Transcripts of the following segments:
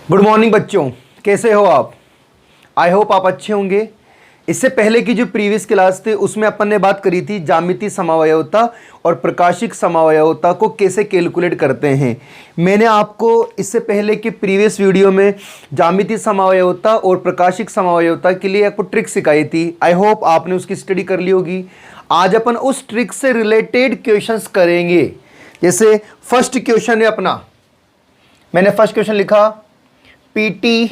Good morning बच्चों, कैसे हो आप। आई होप आप अच्छे होंगे। इससे पहले की जो प्रीवियस क्लास थी उसमें अपन ने बात करी थी ज्यामितीय समअवयवता और प्रकाशिक समअवयवता को कैसे कैलकुलेट करते हैं। मैंने आपको इससे पहले की प्रीवियस वीडियो में ज्यामितीय समअवयवता और प्रकाशिक समअवयवता के लिए आपको ट्रिक सिखाई थी। आई होप आपने उसकी स्टडी कर ली होगी। आज अपन उस ट्रिक से रिलेटेड क्वेश्चंस करेंगे। जैसे फर्स्ट क्वेश्चन है अपना, मैंने फर्स्ट क्वेश्चन लिखा PT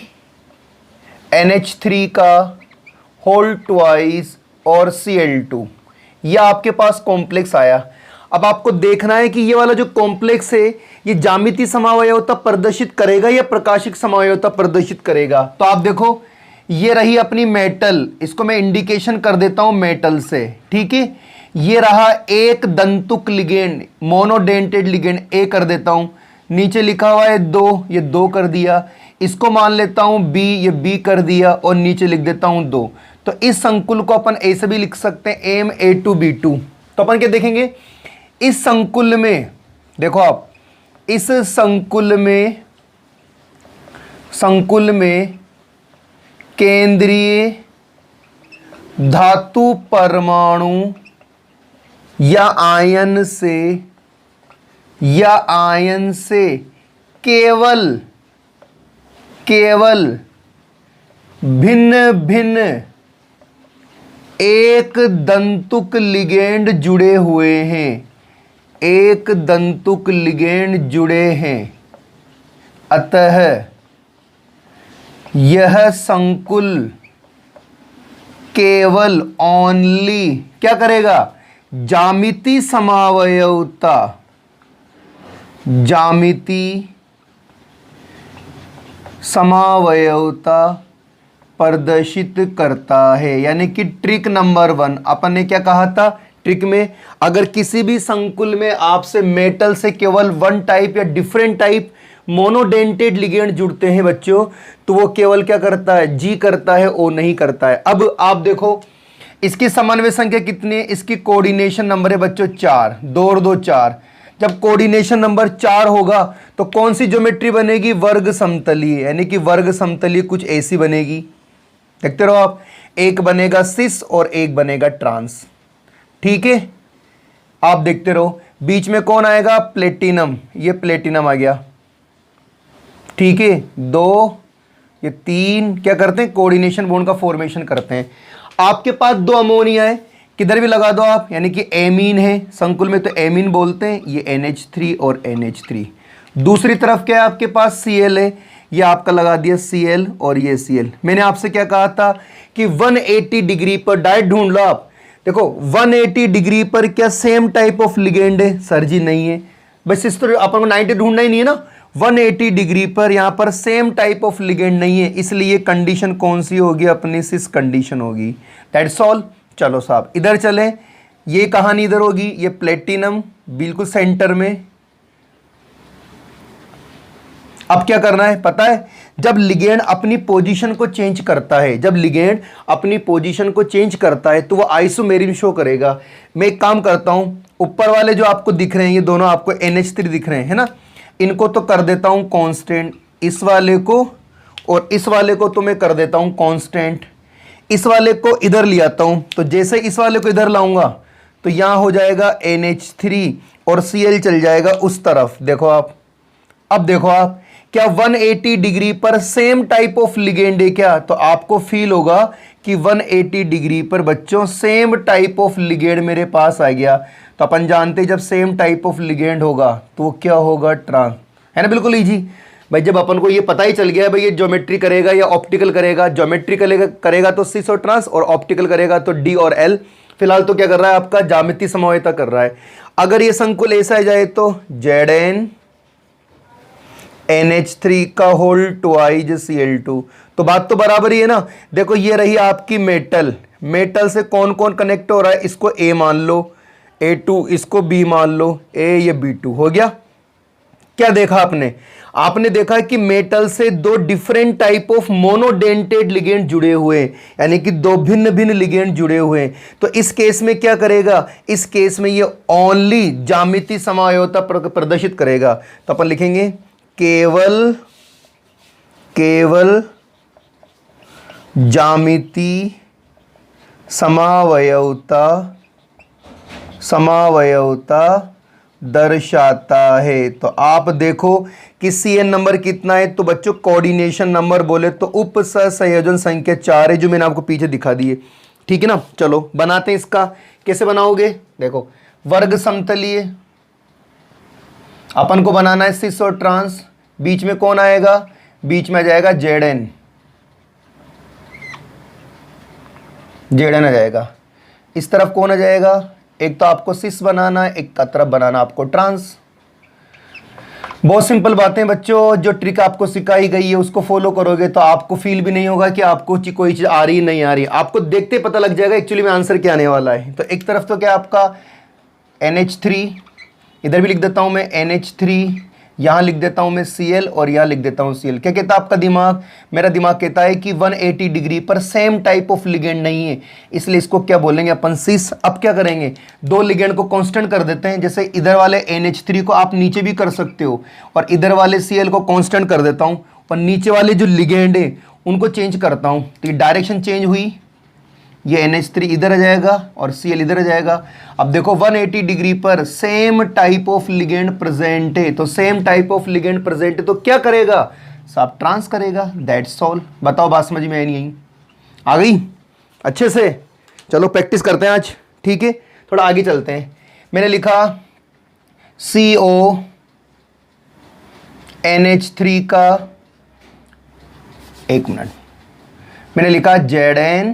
NH3 का होल ट्वाइस और Cl2, यह आपके पास कॉम्प्लेक्स आया। अब आपको देखना है कि ये वाला जो कॉम्प्लेक्स है ये ज्यामितीय समअवयवता प्रदर्शित करेगा या प्रकाशिक समअवयवता प्रदर्शित करेगा। तो आप देखो, ये रही अपनी मेटल, इसको मैं इंडिकेशन कर देता हूं मेटल से, ठीक है। ये रहा एक दंतुक लिगेंड, मोनोडेंटेड लिगेंड ए कर देता हूं। नीचे लिखा हुआ है 2, ये 2 कर दिया। इसको मान लेता हूं B, ये B कर दिया और नीचे लिख देता हूं 2। तो इस संकुल को अपन ऐसे भी लिख सकते हैं MA2B2। तो अपन क्या देखेंगे, इस संकुल में देखो आप, इस संकुल में केंद्रीय धातु परमाणु या आयन से केवल भिन्न भिन्न एक दंतुक लिगेंड जुड़े हुए हैं, एक दंतुक लिगेंड जुड़े हैं। अतः यह संकुल केवल ओनली क्या करेगा, ज्यामितीय समअवयवता प्रदर्शित करता है। यानी कि ट्रिक नंबर 1 अपन ने क्या कहा था ट्रिक में, अगर किसी भी संकुल में आपसे मेटल से केवल 1 टाइप या डिफरेंट टाइप मोनोडेंटेड लिगेंड जुड़ते हैं बच्चों, तो वो केवल क्या करता है, जी करता है, ओ नहीं करता है। अब आप देखो इसकी समन्वय संख्या कितनी है, इसकी कोऑर्डिनेशन नंबर है बच्चों 4, 2 और 2 4। जब कोऑर्डिनेशन नंबर 4 होगा तो कौन सी ज्योमेट्री बनेगी, वर्ग समतलीय। यानी कि वर्ग समतलीय कुछ ऐसी बनेगी, देखते रहो आप, एक बनेगा सिस और एक बनेगा ट्रांस, ठीक है। आप देखते रहो, बीच में कौन आएगा, प्लेटिनम, ये प्लेटिनम आ गया, ठीक है। 2 ये 3 क्या करते हैं, कोऑर्डिनेशन बॉन्ड का फॉर्मेशन करते हैं। आपके पास 2 अमोनिया है, किधर भी लगा दो आप, यानी कि एमीन है, संकुल में तो एमीन बोलते हैं, ये NH3 और NH3। दूसरी तरफ क्या है आपके पास, Cl है, ये आपका लगा दिया Cl और ये Cl। मैंने आपसे क्या कहा था कि 180 डिग्री पर डायरेक्ट ढूंढ लो आप। देखो 180 डिग्री पर क्या सेम टाइप ऑफ लिगेंड है, सर जी नहीं है। बस इस तरह अपन को 90 ढूंढना ही नहीं है ना, 180 डिग्री पर यहां पर सेम टाइप ऑफ लिगेंड नहीं है, इसलिए कंडीशन कौन सी होगी, अपनी सिस कंडीशन होगी। That's all. चलो साहब इधर चलें, ये कहानी इधर होगी, ये प्लेटिनम बिल्कुल सेंटर में। अब क्या करना है पता है, जब लिगेंड अपनी पोजीशन को चेंज करता है, जब लिगेंड अपनी पोजीशन को चेंज करता है तो वो आइसोमेरिज्म शो करेगा। मैं एक काम करता हूं, ऊपर वाले जो आपको दिख रहे हैं ये दोनों आपको NH3 दिख रहे हैं, है ना, इनको तो कर देता हूं कांस्टेंट, इस वाले को और इस वाले को तो मैं कर देता हूं कांस्टेंट। इस वाले को इधर ले आता हूं, तो जैसे इस वाले को इधर लाऊंगा तो यहां हो जाएगा NH3 और Cl चल जाएगा उस तरफ। देखो आप, अब देखो आप, क्या 180 डिग्री पर सेम टाइप ऑफ लिगेंड है क्या, तो आपको फील होगा कि 180 डिग्री पर बच्चों सेम टाइप ऑफ लिगेंड मेरे पास आ गया। तो अपन जानते हैं जब सेम टाइप ऑफ लिगेंड होगा तो वो क्या होगा, ट्रांस, है ना, बिल्कुल इजी भाई। जब अपन को ये पता ही चल गया है भाई ये ज्योमेट्री करेगा या ऑप्टिकल करेगा, ज्योमेट्री करेगा तो सिस और ट्रांस, और ऑप्टिकल करेगा तो डी और एल। फिलहाल तो क्या कर रहा है आपका, ज्यामितीय समअवयवता कर रहा है। अगर ये संकुल ऐसा आ जाए तो Zn NH3 का होल ट्वाइस Cl2, तो बात तो बराबर ही है ना। देखो ये रही आपकी मेटल, मेटल से कौन कौन कनेक्ट हो रहा है, इसको A मान लो, A2, इसको B मान लो, A, ये B2 हो गया। क्या देखा आपने, आपने देखा कि मेटल से 2 different type of monodentate ligand जुड़े हुए हैं, यानी कि 2 भिन्न भिन्न लिगेंड जुड़े हुए हैं। तो इस केस में क्या करेगा, इस केस में ये ओनली ज्यामितीय समअवयवता प्रदर्शित करेगा। तो अपन लिखेंगे केवल केवल ज्यामिति समावयवता दर्शाता है। तो आप देखो कि CN नंबर कितना है, तो बच्चों कोऑर्डिनेशन नंबर बोले तो उप संयोजन संख्या 4 है, जो मैंने आपको पीछे दिखा दिए। ठीक है ना, चलो बनाते हैं इसका। कैसे बनाओगे, देखो वर्ग समतलीय अपन को बनाना है, सिस और ट्रांस। बीच में कौन आएगा, बीच में आ जाएगा जेड एन आ जाएगा। इस तरफ कौन आ जाएगा, एक तो आपको सिस बनाना है, एक का तरफ बनाना आपको ट्रांस। बहुत सिंपल बातें बच्चों, जो ट्रिक आपको सिखाई गई है उसको फॉलो करोगे तो आपको फील भी नहीं होगा कि आपको कोई चीज आ रही नहीं आ रही, आपको देखते पता लग जाएगा एक्चुअली में आंसर क्या आने वाला है। तो एक तरफ तो क्या आपका NH3, इधर भी लिख देता हूं मैं NH3, यहां लिख देता हूं मैं Cl और यहां लिख देता हूं Cl। क्या कहता है आपका दिमाग, मेरा दिमाग कहता है कि 180 डिग्री पर सेम टाइप ऑफ लिगेंड नहीं है, इसलिए इसको क्या बोलेंगे अपन, सिस। अब क्या करेंगे, दो लिगेंड को कांस्टेंट कर देते हैं। जैसे इधर वाले NH3 को आप नीचे भी कर सकते हो, और इधर वाले Cl को कांस्टेंट कर देता हूं, और नीचे वाले जो लिगेंड है उनको चेंज करता हूं, तो ये डायरेक्शन चेंज हुई, ये NH3 इधर आ जाएगा और Cl इधर आ जाएगा। अब देखो 180 डिग्री पर same type of ligand present है, तो same type of ligand present है तो क्या करेगा, सब ट्रांस करेगा। That's all. बताओ बात समझ में आई नहीं आ गई अच्छे से। चलो प्रैक्टिस करते हैं आज, ठीक है। थोड़ा आगे चलते हैं। मैंने लिखा CO NH3 का, एक मिनट, मैंने लिखा Zn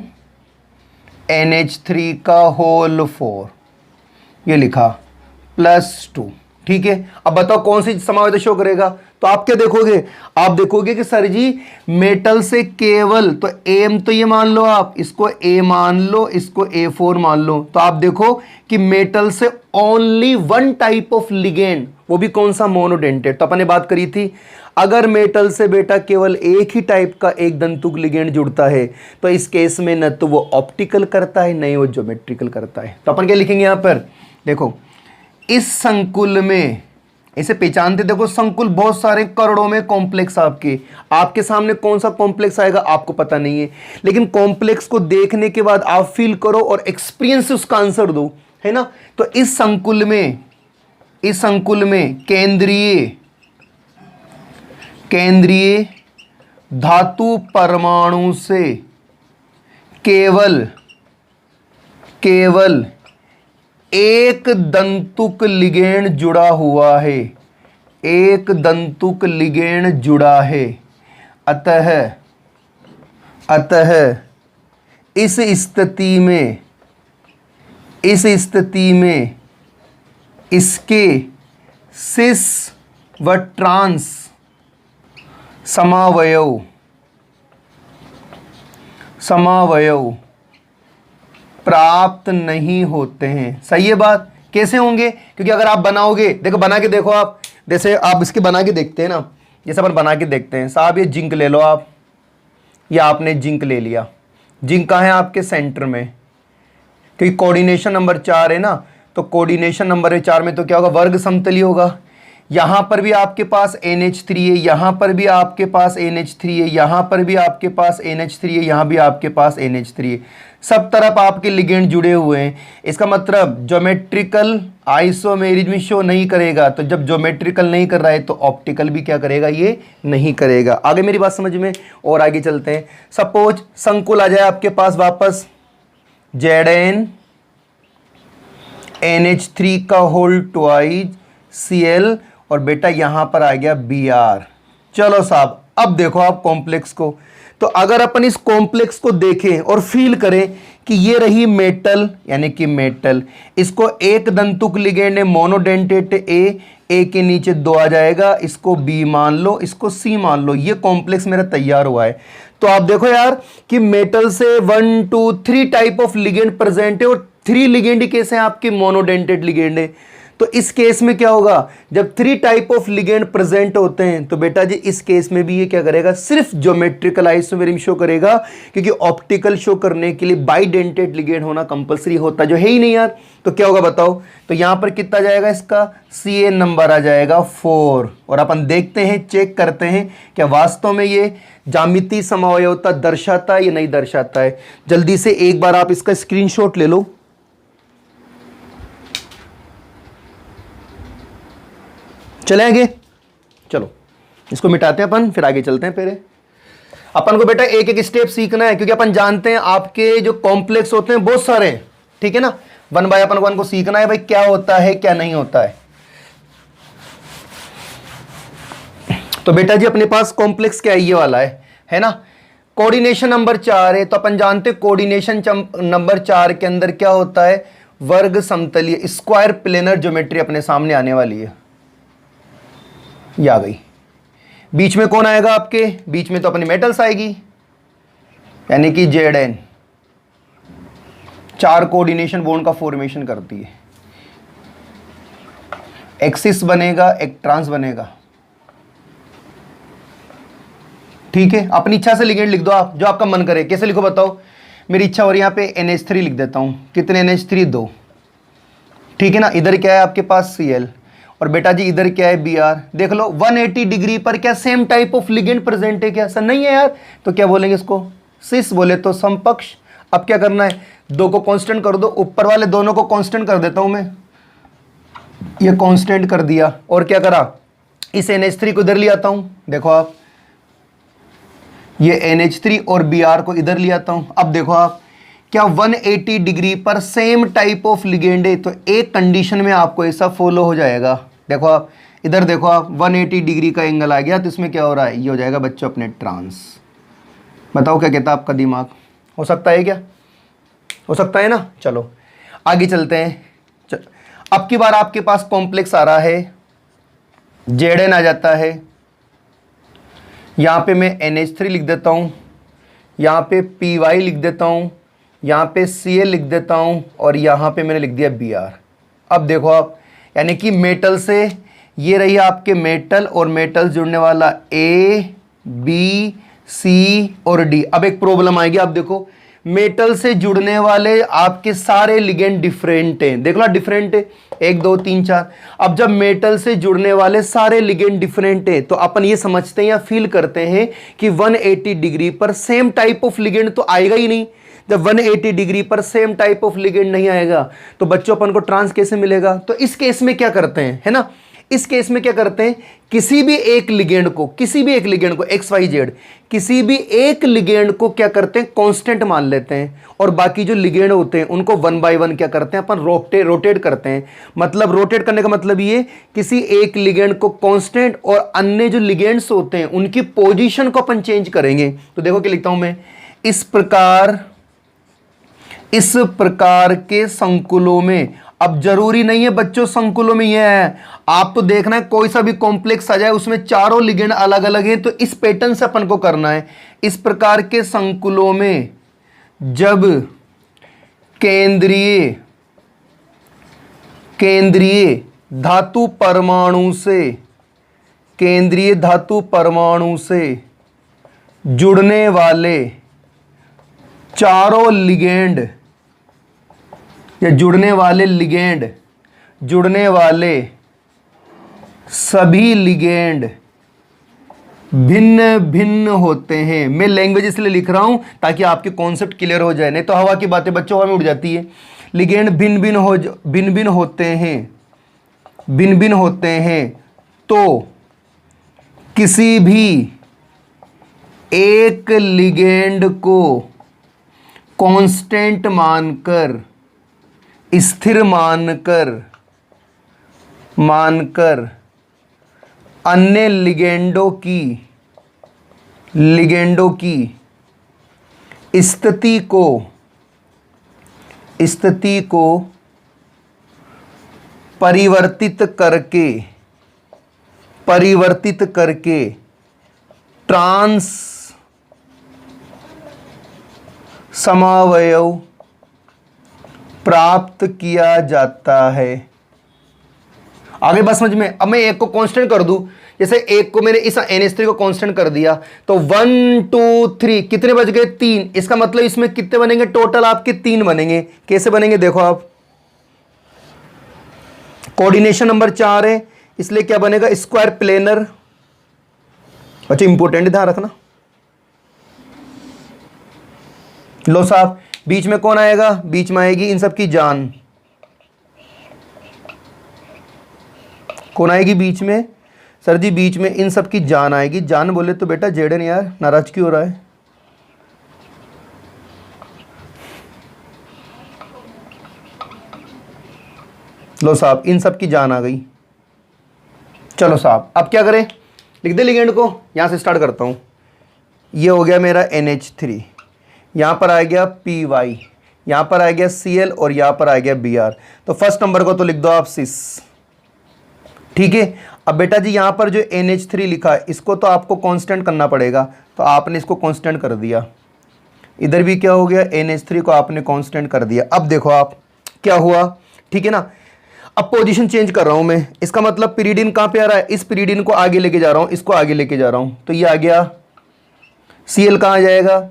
NH3 का होल 4, ये लिखा +2, ठीक है। अब बताओ कौन सी समावेश शो करेगा, तो आप क्या देखोगे, आप देखोगे कि सर जी मेटल से केवल, तो एम तो ये मान लो, आप इसको A मान लो, इसको A4 मान लो, तो आप देखो कि मेटल से only one type of ligand, वो भी कौन सा, मोनोडेंटेड। तो अपन ने बात करी थी अगर मेटल से बेटा केवल एक ही टाइप का एक दंतुक लिगेंड जुड़ता है तो इस केस में न तो वो ऑप्टिकल करता है, नहीं वो ज्योमेट्रिकल करता है। तो अपन क्या लिखेंगे यहां पर, देखो इस संकुल में, इसे पहचानते, देखो संकुल बहुत सारे करोड़ों में कॉम्प्लेक्स, आपके सामने कौन सा कॉम्प्लेक्स आएगा आपको पता नहीं है, लेकिन कॉम्प्लेक्स को देखने के बाद आप फील करो और एक्सपीरियंस से उसका आंसर दो, है ना। तो इस संकुल में केंद्रीय धातु परमाणु से केवल एक दंतुक लिगेंड जुड़ा हुआ है, एक दंतुक लिगेंड जुड़ा है। अतः इस स्थिति में इसके सिस व ट्रांस समावयव प्राप्त नहीं होते हैं। सही है बात, कैसे होंगे, क्योंकि अगर आप बनाओगे, देखो बना के देखो आप, जैसे आप इसके बना के देखते हैं ना, जैसे अपन बना के देखते हैं, साहब ये जिंक ले लो आप, या आपने जिंक ले लिया, जिंक कहाँ है आपके सेंटर में, क्योंकि कोऑर्डिनेशन नंबर 4 है ना, तो कोऑर्डिनेशन नंबर 4 में तो क्या होगा, वर्ग समतली होगा। यहां पर भी आपके पास NH3 है, यहां पर भी आपके पास NH3 है, यहां पर भी आपके पास NH3 है, यहां भी आपके पास NH3 है, सब तरफ आपके लिगेंड जुड़े हुए हैं। इसका मतलब ज्योमेट्रिकल आइसोमेरिज्म में शो नहीं करेगा, तो जब ज्योमेट्रिकल नहीं कर रहा है तो ऑप्टिकल भी क्या करेगा, ये नहीं करेगा। आगे मेरी बात समझ में, और आगे चलते हैं। सपोज संकुल आ जाए आपके पास वापस, Zn NH3 का होल ट्वाइस Cl, और बेटा यहां पर आ गया Br। चलो साहब अब देखो आप कॉम्प्लेक्स को, तो अगर अपन इस कॉम्प्लेक्स को देखें और फील करें कि ये रही मेटल, यानी कि मेटल, इसको एक दंतुक लिगेंड है, मोनोडेंटेट ए के नीचे 2 आ जाएगा, इसको B मान लो, इसको C मान लो, ये कॉम्प्लेक्स मेरा तैयार हुआ है। तो आप देखो यार कि मेटल से 1 2 3 टाइप ऑफ लिगेंड प्रेजेंट है, और 3 लिगेंड कैसे हैं आपके, मोनोडेंटेड लिगेंड है। तो इस केस में क्या होगा, जब 3 टाइप ऑफ लिगेंड प्रेजेंट होते हैं तो बेटा जी इस केस में भी ये क्या करेगा, सिर्फ ज्योमेट्रिकल आइसोमेरिज्म शो करेगा, क्योंकि ऑप्टिकल शो करने के लिए बाइडेंटेड लिगेंड होना कंपलसरी होता जो है ही नहीं यार। तो क्या होगा बताओ, तो यहां पर कितना जाएगा, इसका CA नंबर आ जाएगा 4। और अपन देखते हैं, चेक करते हैं क्या वास्तव में ये ज्यामितीय समअवयवता दर्शाता है या नहीं दर्शाता है। जल्दी से एक बार आप इसका स्क्रीनशॉट ले लो। चलेंगे, चलो इसको मिटाते हैं अपन, फिर आगे चलते हैं। पहले अपन को बेटा एक एक स्टेप सीखना है, क्योंकि अपन जानते हैं आपके जो कॉम्प्लेक्स होते हैं बहुत सारे हैं, ठीक है ना। 1 बाय अपन को सीखना है भाई क्या होता है क्या नहीं होता है। तो बेटा जी अपने पास कॉम्प्लेक्स क्या है, ये वाला है ना। कोऑर्डिनेशन नंबर 4 है, तो अपन जानते हैं कोऑर्डिनेशन नंबर 4 के अंदर क्या होता है, वर्ग समतलीय स्क्वायर प्लेनर ज्योमेट्री अपने सामने आने वाली है। ये आ गई। बीच में कौन आएगा आपके, बीच में तो अपनी मेटल्स आएगी, यानी कि ZN 4 कोऑर्डिनेशन बॉन्ड का फॉर्मेशन करती है। एक्सिस बनेगा, एक ट्रांस बनेगा, ठीक है। अपनी इच्छा से लिगेंड लिख दो आप, जो आपका मन करे। कैसे लिखो बताओ, मेरी इच्छा हो रही है यहाँ पे NH3 लिख देता हूं। कितने NH3, 2, ठीक है ना। इधर क्या है आपके पास Cl, और बेटा जी इधर क्या है Br। देख लो 180 डिग्री पर क्या same type of ligand present है क्या, सर नहीं है यार। तो क्या बोलेंगे इसको, सिस बोले तो समपक्ष। अब क्या करना है, 2 को कांस्टेंट कर दो, ऊपर वाले दोनों को कांस्टेंट कर देता हूं मैं, ये कांस्टेंट कर दिया। और क्या करा, इस NH3 को इधर ले आता हूं, देखो आप ये NH3 और Br को इधर ले आता हूं। अब देखो आप क्या 180 डिग्री पर सेम टाइप ऑफ लिगेंड है, तो एक कंडीशन में आपको ऐसा फॉलो हो जाएगा। देखो आप इधर देखो आप 180 डिग्री का एंगल आ गया, तो इसमें क्या हो रहा है, ये हो जाएगा बच्चों अपने ट्रांस। बताओ क्या कहता है आपका दिमाग, हो सकता है क्या, हो सकता है ना। चलो आगे चलते हैं। अब की बार आपके पास कॉम्प्लेक्स आ रहा है, ZN आ जाता है। यहां पे मैं NH3 लिख देता हूं, यहां पे PY लिख देता हूं, यहाँ पे Cl लिख देता हूँ, और यहाँ पे मैंने लिख दिया Br। अब देखो आप, यानी कि मेटल से ये रही आपके मेटल, और मेटल जुड़ने वाला A, B, C और D। अब एक प्रॉब्लम आएगी, आप देखो मेटल से जुड़ने वाले आपके सारे लिगेंड डिफरेंट हैं। देख लो डिफरेंट है, 1 2 3 4। अब जब मेटल से जुड़ने वाले सारे लिगेंड डिफरेंट है, तो अपन ये समझते हैं या फील करते हैं कि 180 डिग्री पर सेम टाइप ऑफ लिगेंड तो आएगा ही नहीं। जब 180 डिग्री पर सेम टाइप ऑफ लिगेंड नहीं आएगा, तो बच्चों अपन को ट्रांस कैसे मिलेगा। तो इस केस में क्या करते हैं, है ना, इस केस में क्या करते हैं, किसी भी एक लिगेंड को XYZ, किसी भी एक लिगेंड को क्या करते हैं, कांस्टेंट मान लेते हैं, और बाकी जो लिगेंड होते हैं उनको 1 बाय 1 क्या करते हैं, अपन रोटेट करते हैं। मतलब रोटेट करने का मतलब ये, किसी एक लिगेंड को कांस्टेंट और अन्य जो लिगेंड्स होते हैं उनकी पोजीशन को अपन चेंज करेंगे। तो देखो क्या लिखता हूं मैं, इस प्रकार के संकुलों में, अब जरूरी नहीं है बच्चों संकुलों में यह है, आप तो देखना है कोई सा भी कॉम्प्लेक्स आ जाए उसमें चारों लिगेंड अलग अलग हैं, तो इस पैटर्न से अपन को करना है। इस प्रकार के संकुलों में जब केंद्रीय धातु परमाणु से जुड़ने वाले चारों लिगेंड या जुड़ने वाले सभी लिगेंड भिन्न भिन्न होते हैं। मैं लैंग्वेज इसलिए लिख रहा हूं ताकि आपके कॉन्सेप्ट क्लियर हो जाए, नहीं तो हवा की बातें बच्चों हवा में उड़ जाती है। लिगेंड भिन्न भिन्न होते हैं, तो किसी भी एक लिगेंड को कांस्टेंट मानकर, स्थिर मानकर अन्य लिगेंडों की स्थिति को परिवर्तित करके ट्रांस समावयव प्राप्त किया जाता है। आगे बस समझ में। अब मैं एक को कांस्टेंट कर दूं, जैसे एक को मैंने इस NH3 को कांस्टेंट कर दिया, तो 1 2 3 कितने बच गए? 3। इसका मतलब इसमें कितने बनेंगे टोटल? आपके 3 बनेंगे। कैसे बनेंगे देखो आप, कोऑर्डिनेशन नंबर 4 है, इसलिए क्या बनेगा? Square planar. अच्छा इंपॉर्टेंट ध्यान रखना। लो साहब, बीच में कौन आएगा? बीच में आएगी इन सब की जान। कौन आएगी बीच में? सर जी बीच में इन सब की जान आएगी। जान बोले तो बेटा जेडन, यार नाराज क्यों हो रहा है? लो साहब, इन सब की जान आ गई। चलो साहब, अब क्या करें? लिख दे लिगेंड को। यहां से स्टार्ट करता हूं। ये हो गया मेरा NH3, यहां पर आ गया PY, यहां पर आ गया Cl और यहां पर आ गया Br। तो फर्स्ट नंबर को तो लिख दो आप सिस। ठीक है। अब बेटा जी यहां पर जो NH3 लिखा है इसको तो आपको कांस्टेंट करना पड़ेगा, तो आपने इसको कांस्टेंट कर दिया। इधर भी क्या हो गया? NH3 को आपने कांस्टेंट कर दिया। अब देखो आप क्या हुआ, ठीक है ना। अब पोजीशन चेंज कर रहा हूं मैं, इसका मतलब पिरीडिन कहां पे आ रहा है? इस पिरीडिन को आगे लेके जा रहा हूं, इसको आगे लेके जा रहा हूं, तो ये आ गया। Cl कहां जाएगा?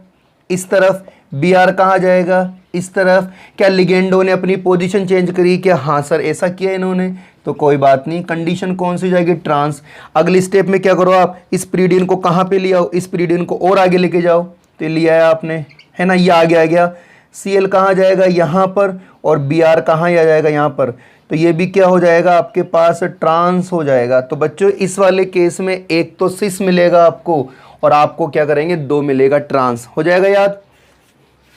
इस तरफ। Br कहां जाएगा? इस तरफ। क्या लिगेंडो ने अपनी पोजीशन चेंज करी क्या? हाँ सर ऐसा किया इन्होंने, तो कोई बात नहीं। कंडीशन कौन सी जाएगी? ट्रांस। अगली स्टेप में क्या करो आप? इस पिरीडिन को कहां पे ले आओ? इस पिरीडिन को और आगे लेके जाओ, तो लिया है आपने, है ना। ये आगे आ गया। Cl कहां जाएगा? यहां पर। और Br कहां आ जाएगा? यहां पर। तो ये भी क्या हो जाएगा आपके पास? ट्रांस हो जाएगा। तो बच्चों इस वाले केस में एक तो सिस मिलेगा आपको, और आपको क्या करेंगे? 2 मिलेगा ट्रांस। हो जाएगा याद?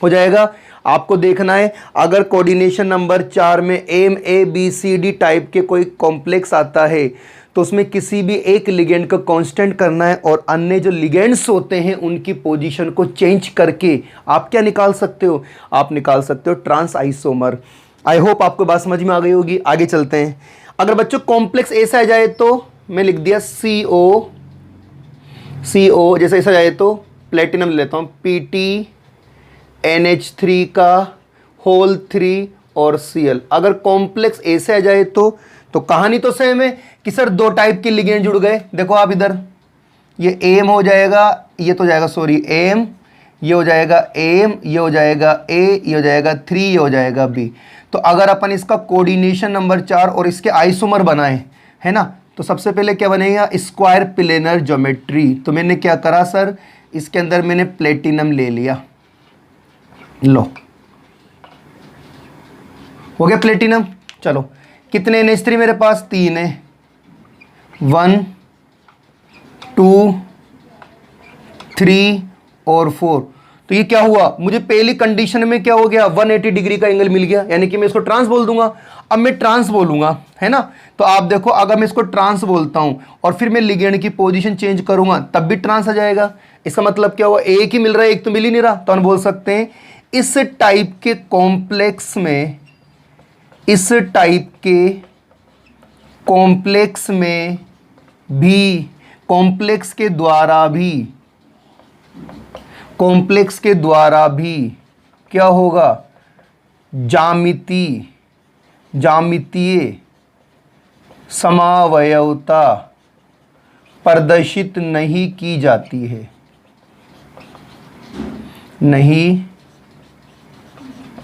हो जाएगा। आपको देखना है अगर कोऑर्डिनेशन नंबर 4 में MABCD टाइप के कोई कॉम्प्लेक्स आता है तो उसमें किसी भी एक लिगेंड को कांस्टेंट करना है, और अन्य जो लिगेंड्स होते हैं उनकी पोजीशन को चेंज करके आप क्या निकाल सकते हो? आप निकाल सकते हो ट्रांस आइसोमर। आई होप आपको बात समझ में आ गई होगी। आगे चलते हैं। अगर बच्चों कॉम्प्लेक्स ऐसा आ जाए तो मैं लिख दिया CO, जैसे ऐसा जाए तो प्लेटिनम ले लेता हूँ, PTNH3 का होल 3 और Cl। अगर कॉम्प्लेक्स ऐसे आ जाए तो कहानी तो सेम है कि सर 2 टाइप के लिगेंड जुड़ गए। देखो आप इधर, ये AM हो जाएगा, ये तो जाएगा सॉरी AM, ये हो जाएगा AM, ये हो जाएगा A, ये हो जाएगा 3, ये हो जाएगा B। तो अगर अपन इसका कोऑर्डिनेशन नंबर 4 और इसके आइसोमर बनाए, है ना, तो सबसे पहले क्या बनेगा? Square planar geometry. तो मैंने क्या करा सर? इसके अंदर मैंने प्लेटिनम ले लिया। लो हो गया प्लेटिनम। चलो कितने NH3 मेरे पास? 3 है। 1 2 3 और 4। तो ये क्या हुआ? मुझे पहली कंडीशन में क्या हो गया? 180 डिग्री का एंगल मिल गया, यानी कि मैं इसको ट्रांस बोल दूंगा। अब मैं ट्रांस बोलूंगा, है ना, तो आप देखो अगर मैं इसको ट्रांस बोलता हूं और फिर मैं लिगेंड की पोजीशन चेंज करूंगा तब भी ट्रांस आ जाएगा। इसका मतलब क्या हुआ? एक ही मिल रहा है, एक तो मिल ही नहीं रहा। तो हम बोल सकते हैं इस टाइप के कॉम्प्लेक्स में, इस टाइप के कॉम्प्लेक्स में भी, कॉम्प्लेक्स के द्वारा भी क्या होगा? ज्यामितीय समावयवता प्रदर्शित नहीं की जाती है, नहीं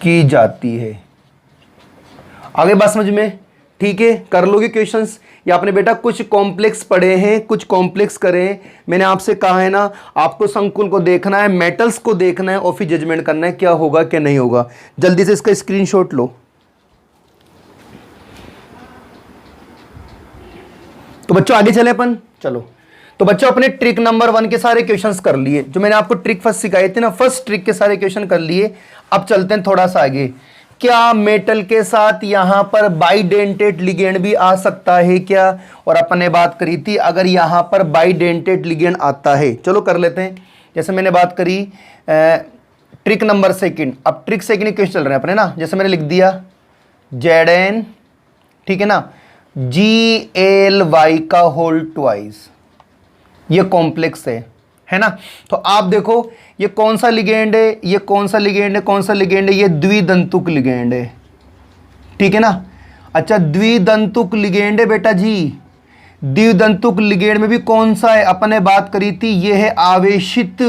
की जाती है। आगे बात समझ में? ठीक है, कर लोगे क्वेश्चंस। या आपने बेटा कुछ कॉम्प्लेक्स पढ़े हैं, कुछ कॉम्प्लेक्स करें। मैंने आपसे कहा है ना, आपको संकुल को देखना है, मेटल्स को देखना है और फिर जजमेंट करना है क्या होगा क्या नहीं होगा। जल्दी से इसका स्क्रीनशॉट लो। तो बच्चों आगे चले अपन। चलो तो बच्चों अपने ट्रिक नंबर 1 के सारे क्वेश्चंस कर लिए, जो मैंने आपको ट्रिक फर्स्ट सिखाए थे ना, फर्स्ट ट्रिक के सारे क्वेश्चन कर लिए। अब चलते हैं थोड़ा सा आगे। क्या मेटल के साथ यहां पर बाइडेंटेट लिगेंड भी आ सकता है क्या? और अपन ने बात करी थी अगर यहां पर बाइडेंटेट लिगेंड आता है। चलो कर लेते हैं। जैसे मैंने बात करी ट्रिक नंबर 2। अब ट्रिक 2 क्वेश्चन चल रहे हैं अपने ना। जैसे मैंने लिख दिया Zn, ठीक है ना, Gly का होल ट्वाइस, ये कॉम्प्लेक्स है ना। तो आप देखो ये कौन सा लिगेंड है, ये कौन सा लिगेंड है, कौन सा लिगेंड है? ये द्विदंतुक लिगेंड है, ठीक है ना। अच्छा, द्विदंतुक लिगेंड है बेटा जी। द्विदंतुक लिगेंड में भी कौन सा है, अपन ने बात करी थी, ये है आवेशित।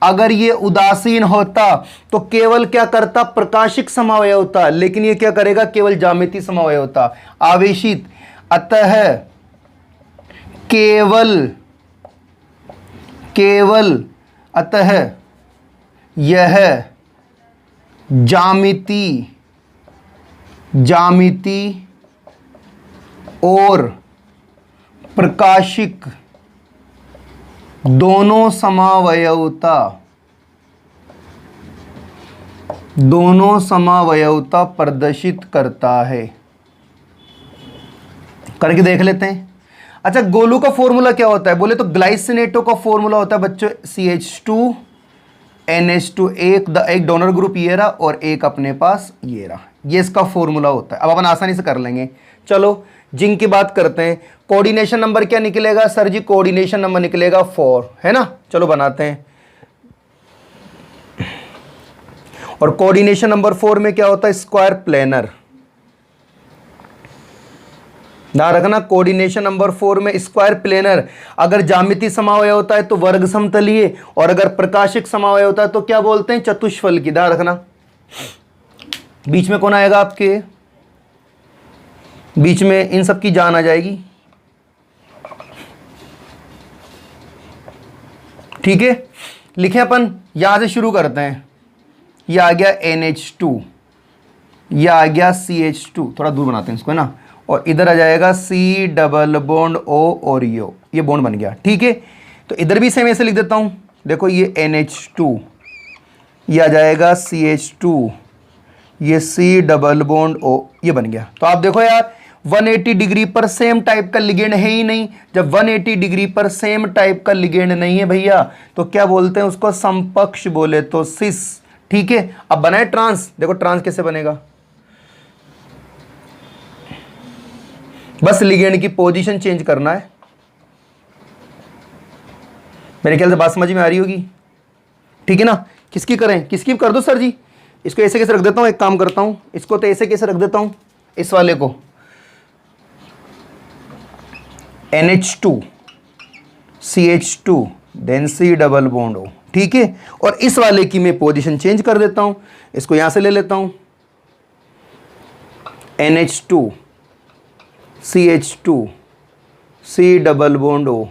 अगर ये उदासीन होता तो केवल क्या करता, प्रकाशिक समावयव होता, लेकिन ये क्या करेगा, केवल ज्यामितीय समावयव होता। आवेशित, अतः केवल अतः यह ज्यामिति और प्रकाशिक दोनों समावयवता प्रदर्शित करता है। करके देख लेते हैं। अच्छा, गोलू का फॉर्मूला क्या होता है, बोले तो ग्लाइसिनेटो का फॉर्मूला होता है बच्चों CH2 NH2, एक डोनर ग्रुप ये रहा और एक अपने पास ये रहा, ये इसका फॉर्मूला होता है। अब अपन आसानी से कर लेंगे। चलो जिंक की बात करते हैं। कोऑर्डिनेशन नंबर क्या निकलेगा सर जी, कोऑर्डिनेशन नंबर निकलेगा 4, है ना। चलो बनाते हैं। और कोऑर्डिनेशन नंबर 4 में क्या होता है, स्क्वायर प्लेनर। ध्यान रखना, कोऑर्डिनेशन नंबर 4 में स्क्वायर प्लेनर। अगर ज्यामितीय समावयव होता है तो वर्ग समतलीय, और अगर प्रकाशिक समावयव होता है तो क्या बोलते हैं, चतुष्फल की। ध्यान रखना, बीच में कौन आएगा आपके, बीच में इन सब की जान आ जाएगी। ठीक है, लिखे अपन, यहां से शुरू करते हैं। ये आ गया NH2, ये आ गया CH2, थोड़ा दूर बनाते हैं इसको, है ना। और इधर आ जाएगा C डबल बॉन्ड O और ये बॉन्ड बन गया। ठीक है, तो इधर भी सेम ऐसे लिख देता हूं। देखो ये NH2, ये आ जाएगा CH2, ये C डबल बॉन्ड O, ये बन गया। तो आप देखो यार, 180 डिग्री पर सेम टाइप का लिगेंड है ही नहीं। जब 180 डिग्री पर सेम टाइप का लिगेंड नहीं है भैया, तो क्या बोलते हैं उसको, समपक्ष बोले तो सिस। ठीक है, अब बनाए ट्रांस। देखो ट्रांस कैसे बनेगा, बस लिगेंड की पोजीशन चेंज करना है। मेरे ख्याल से बात समझ में आ रही होगी। ठीक है ना, किसकी करें, किसकी कर दो सर जी। इसको ऐसे कैसे रख देता हूं, एक काम करता हूं, इसको तो ऐसे कैसे रख देता हूं, इस वाले को NH2 CH2 then C double bond O। ठीक है, और इस वाले की मैं पोजीशन चेंज कर देता हूं, इसको यहां से ले लेता हूं, NH2 CH2 C double bond O।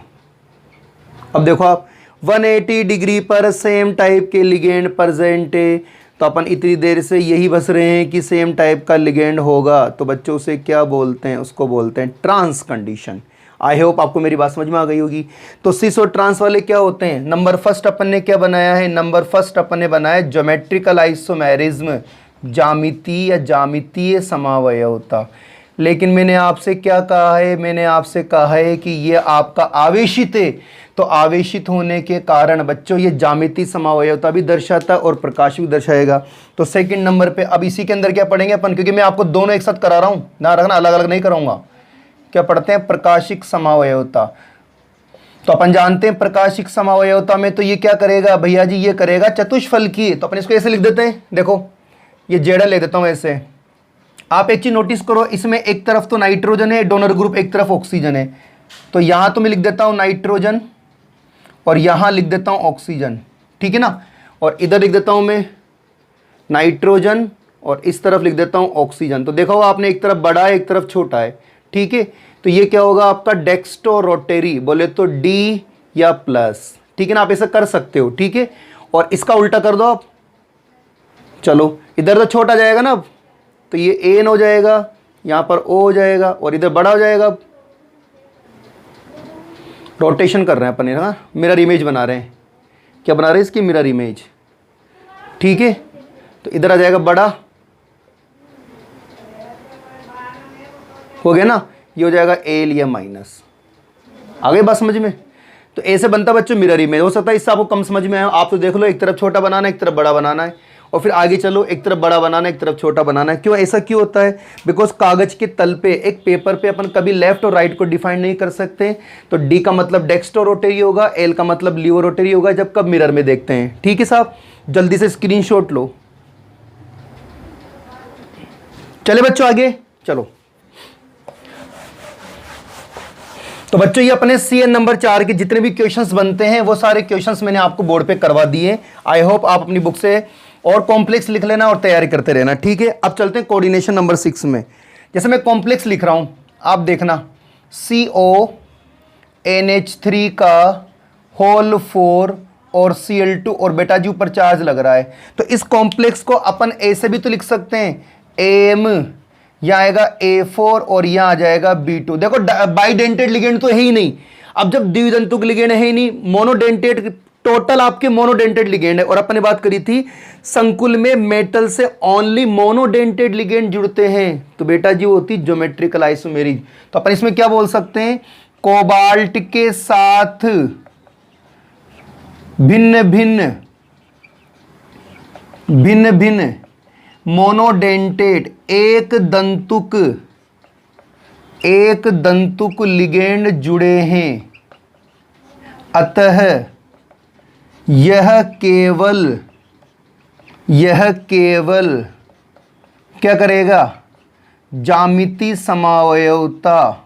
अब देखो आप, 180 डिग्री पर सेम टाइप के लिगेंड प्रेजेंट है, तो अपन इतनी देर से यही बस रहे हैं कि सेम टाइप का लिगेंड होगा, तो बच्चों से क्या बोलते हैं, उसको बोलते हैं ट्रांस कंडीशन। आई होप आपको मेरी बात समझ में आ गई होगी। तो सिस और ट्रांस वाले क्या होते हैं, नंबर फर्स्ट अपन ने क्या बनाया है, नंबर फर्स्ट अपन ने बनाया ज्योमेट्रिकल आइसोमेरिज्म, ज्यामितीय या ज्यामितीय समावयवता। लेकिन मैंने आपसे क्या कहा है, मैंने आपसे कहा है कि ये आपका आवेशित है, तो आवेशित होने के कारण बच्चों ये ज्यामितीय समावयवता भी दर्शाता है और प्रकाश भी दर्शाएगा। तो सेकंड नंबर पे अब इसी के अंदर क्या पढ़ेंगे अपन, क्योंकि मैं आपको दोनों एक साथ करा रहा हूँ, ना रखना अलग अलग नहीं कराऊंगा। क्या पढ़ते हैं, प्रकाशिक समावयवता। तो अपन जानते हैं प्रकाशिक समावयवता में तो ये क्या करेगा भैया जी, ये करेगा चतुष्फल की। तो अपन इसको ऐसे लिख देते हैं, देखो ये जेडा ले देता हूँ ऐसे। आप एक चीज नोटिस करो, इसमें एक तरफ तो नाइट्रोजन है डोनर ग्रुप, एक तरफ ऑक्सीजन है, तो यहां तो मैं लिख देता हूं नाइट्रोजन और यहां लिख देता हूं ऑक्सीजन। ठीक है ना, और इधर लिख देता हूं मैं नाइट्रोजन और इस तरफ लिख देता हूं ऑक्सीजन। तो देखो आपने एक तरफ बड़ा है एक तरफ छोटा है। ठीक है, तो ये क्या होगा आपका डेक्स्टो रोटेरी, बोले तो D या प्लस। ठीक है ना, आप ऐसा कर सकते हो। ठीक है, और इसका उल्टा कर दो आप, चलो इधर तो छोटा जाएगा ना, अब तो ये एन हो जाएगा, यहां पर O हो जाएगा और इधर बड़ा हो जाएगा। अब रोटेशन कर रहे हैं अपन, ना मिरर इमेज बना रहे हैं। क्या बना रहे हैं, इसकी मिरर इमेज। ठीक है, तो इधर आ जाएगा बड़ा, हो गया ना, ये हो जाएगा एल या माइनस। आ गई बात समझ में। तो ऐसे बनता बच्चों मिरर इमेज। हो सकता है इससे आपको कम समझ में आए, आप तो देख लो एक तरफ छोटा बनाना है एक तरफ बड़ा बनाना है, और फिर आगे चलो एक तरफ बड़ा बनाना है एक तरफ छोटा बनाना है। क्यों ऐसा क्यों होता है, बिकॉज कागज के तल पे एक पेपर पे अपन कभी लेफ्ट और राइट को डिफाइन नहीं कर सकते। तो डी का मतलब डेक्स्टो रोटेरी होगा, एल का मतलब लियो रोटेरी होगा, जब कब मिरर में देखते हैं। ठीक है साहब, जल्दी से स्क्रीनशॉट लो। चले बच्चों आगे, चलो, तो बच्चों ये अपने CN नंबर 4 के जितने भी क्वेश्चंस बनते हैं वो सारे क्वेश्चंस मैंने आपको बोर्ड पे करवा दिए। आई होप आप अपनी बुक से और कॉम्प्लेक्स लिख लेना और तैयारी करते रहना, ठीक है। अब चलते हैं कोऑर्डिनेशन नंबर 6 में। जैसे मैं कॉम्प्लेक्स लिख रहा हूं, आप देखना CONH3 का होल 4 और Cl2 और बेटा जी ऊपर चार्ज लग रहा है, तो इस कॉम्प्लेक्स को अपन ऐसे भी तो लिख सकते हैं, AM, यहाँ आएगा A4 और यहाँ आ जाएगा B2। देखो बाइडेंटेड लिगेंड तो है ही नहीं, अब जब द्विदंतुक लिगेंड है ही नहीं, मोनोडेंटेड, टोटल आपके मोनोडेंटेड लिगेंड है। और अपन ने बात करी थी संकुल में मेटल से ओनली मोनोडेंटेड लिगेंड जुड़ते हैं, तो बेटा जी वो होती ज्योमेट्रिकल आइसोमेरिज। तो अपन इसमें क्या बोल सकते हैं, कोबाल्ट के साथ भिन्न भिन्न मोनोडेंटेड एक दंतुक लिगेंड जुड़े हैं, अतः यह केवल क्या करेगा, ज्यामिति समवायवता